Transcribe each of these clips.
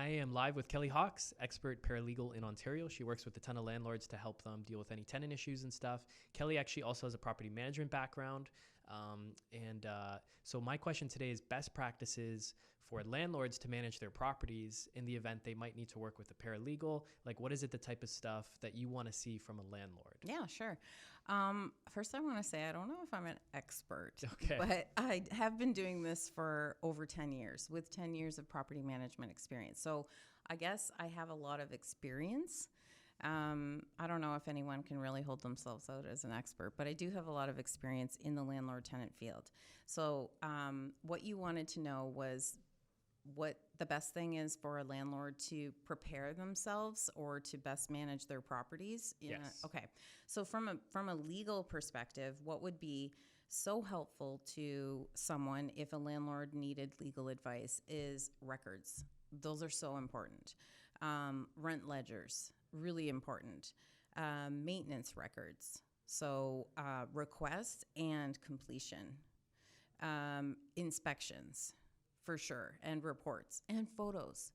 I am live with Kelly Hawkes, expert paralegal in Ontario. She works with a ton of landlords to help them deal with any tenant issues and stuff. Kelly actually also has a property management background. So my question today is best practices for landlords to manage their properties in the event they might need to work with a paralegal. Like, what is it, the type of stuff that you want to see from a landlord? Yeah, sure. First, I want to say I don't know if I'm an expert, Okay. but I have been doing this for over 10 years with 10 years of property management experience. So I guess I have a lot of experience. I don't know if anyone can really hold themselves out as an expert, but I do have a lot of experience in the landlord-tenant field. So what you wanted to know was what the best thing is for a landlord to prepare themselves or to best manage their properties. Yes. Okay. So from a legal perspective, what would be so helpful to someone if a landlord needed legal advice is records. Those are so important. Rent ledgers, really important. Maintenance records. So request and completion. Inspections. For sure, and reports and photos,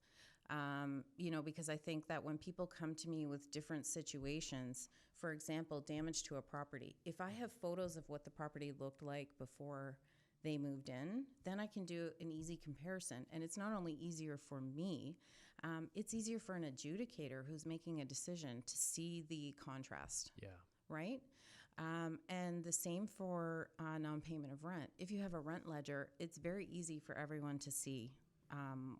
because I think that when people come to me with different situations, for example, damage to a property, if I have photos of what the property looked like before they moved in, then I can do an easy comparison. And it's not only easier for me, it's easier for an adjudicator who's making a decision to see the contrast. Yeah. Right? And the same for non-payment of rent. If you have a rent ledger, it's very easy for everyone to see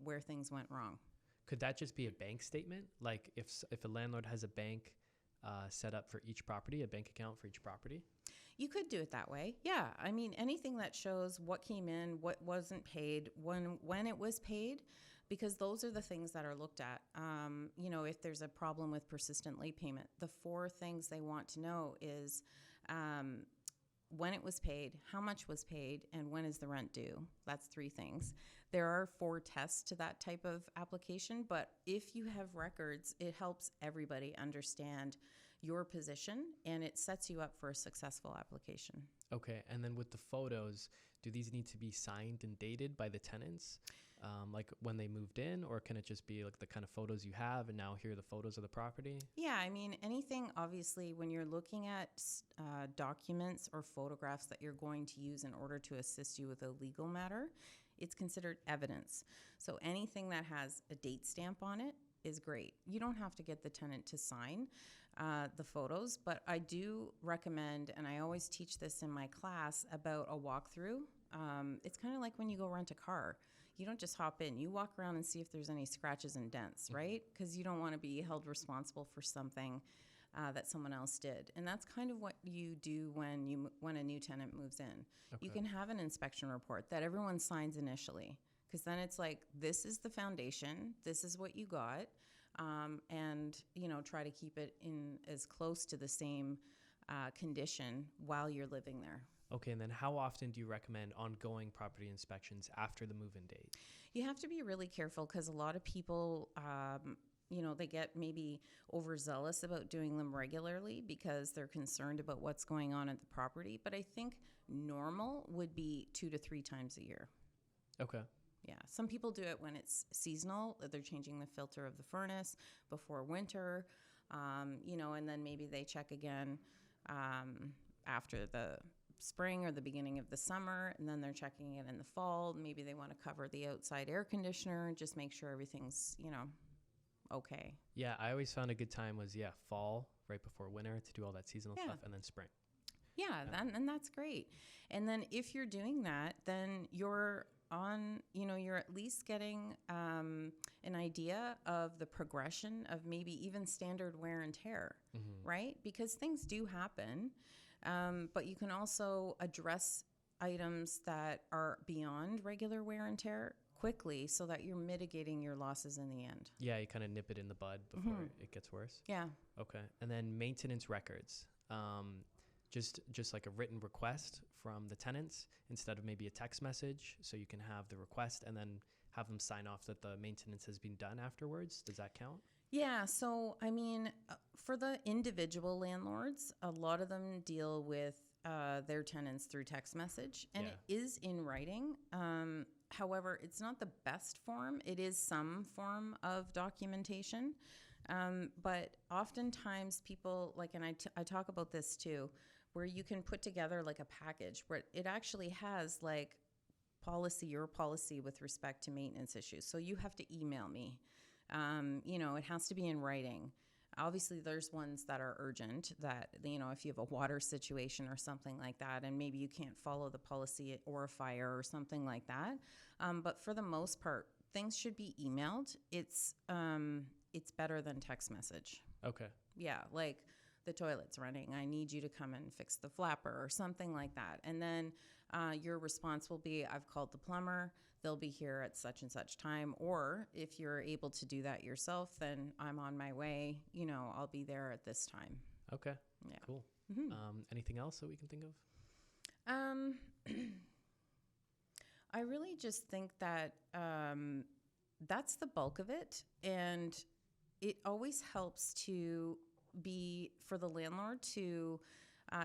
where things went wrong. Could that just be a bank statement? Like if a landlord has a bank set up for each property, a bank account for each property? You could do it that way. Yeah. I mean, anything that shows what came in, what wasn't paid, when it was paid, because those are the things that are looked at. If there's a problem with persistent late payment, the 4 things they want to know is when it was paid, how much was paid, and when is the rent due. That's 3 things. There are 4 tests to that type of application, but if you have records, it helps everybody understand your position, and it sets you up for a successful application. Okay, and then with the photos, do these need to be signed and dated by the tenants, like when they moved in, or can it just be like the kind of photos you have and now here are the photos of the property? Yeah, I mean, anything, obviously, when you're looking at documents or photographs that you're going to use in order to assist you with a legal matter, it's considered evidence. So anything that has a date stamp on it is great. You don't have to get the tenant to sign the photos, but I do recommend, and I always teach this in my class, about a walkthrough. It's kind of like when you go rent a car. You don't just hop in. You walk around and see if there's any scratches and dents, right? Because you don't want to be held responsible for something that someone else did. And that's kind of what you do when a new tenant moves in. Okay. You can have an inspection report that everyone signs initially, because then it's like, this is the foundation, this is what you got, and try to keep it in as close to the same condition while you're living there. Okay, and then how often do you recommend ongoing property inspections after the move-in date? You have to be really careful because a lot of people, they get maybe overzealous about doing them regularly because they're concerned about what's going on at the property. But I think normal would be 2 to 3 times a year. Okay. Yeah, some people do it when it's seasonal. They're changing the filter of the furnace before winter, and then maybe they check again after the spring or the beginning of the summer, and then they're checking it in the fall. Maybe they want to cover the outside air conditioner and just make sure everything's, okay. Yeah, I always found a good time was, fall, right before winter to do all that seasonal stuff, and then spring. Yeah, and that's great. And then if you're doing that, then you're at least getting an idea of the progression of maybe even standard wear and tear, right? Because things do happen, but you can also address items that are beyond regular wear and tear quickly so that you're mitigating your losses in the end. Yeah, you kind of nip it in the bud before it gets worse. Yeah. Okay, and then maintenance records. Just like a written request from the tenants instead of maybe a text message, so you can have the request and then have them sign off that the maintenance has been done afterwards. Does that count? Yeah, so I mean, for the individual landlords, a lot of them deal with their tenants through text message, and Yeah. it is in writing. However, it's not the best form. It is some form of documentation. But oftentimes people, like, and I talk about this too, where you can put together like a package where it actually has like your policy with respect to maintenance issues. So you have to email me. It has to be in writing. Obviously, there's ones that are urgent that, if you have a water situation or something like that, and maybe you can't follow the policy or a fire or something like that. But for the most part, things should be emailed. It's better than text message. Okay. Yeah, like the toilet's running. I need you to come and fix the flapper or something like that. And then your response will be, I've called the plumber. They'll be here at such and such time. Or if you're able to do that yourself, then I'm on my way. I'll be there at this time. Okay. Yeah. Cool. Mm-hmm. Anything else that we can think of? I really just think that that's the bulk of it. And it always helps to be for the landlord to,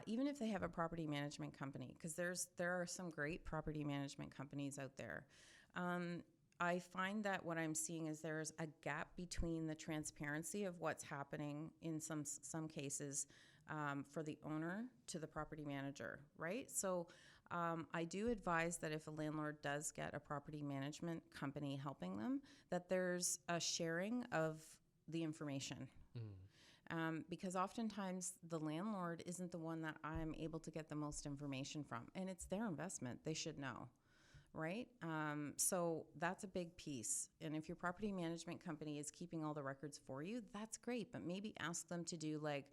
even if they have a property management company, because there are some great property management companies out there. I find that what I'm seeing is there's a gap between the transparency of what's happening in some cases for the owner to the property manager, right? So I do advise that if a landlord does get a property management company helping them, that there's a sharing of the information. Because oftentimes the landlord isn't the one that I'm able to get the most information from, and it's their investment. They should know, right? So that's a big piece. And if your property management company is keeping all the records for you, that's great, but maybe ask them to do like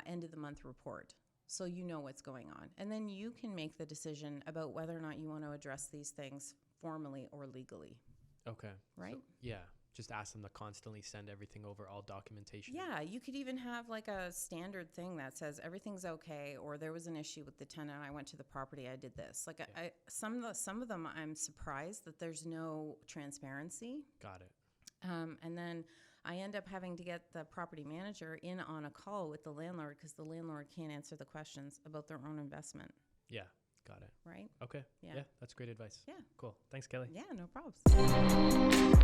end of the month report so you know what's going on. And then you can make the decision about whether or not you want to address these things formally or legally. Okay. Right? So, yeah. Just ask them to constantly send everything over, all documentation. Yeah, you could even have like a standard thing that says everything's okay, or there was an issue with the tenant. I went to the property. I did this. Like Yeah. some of them, I'm surprised that there's no transparency. Got it. And then I end up having to get the property manager in on a call with the landlord because the landlord can't answer the questions about their own investment. Yeah. Got it. Right? Okay. Yeah. Yeah. That's great advice. Yeah. Cool. Thanks, Kelly. Yeah, no problems.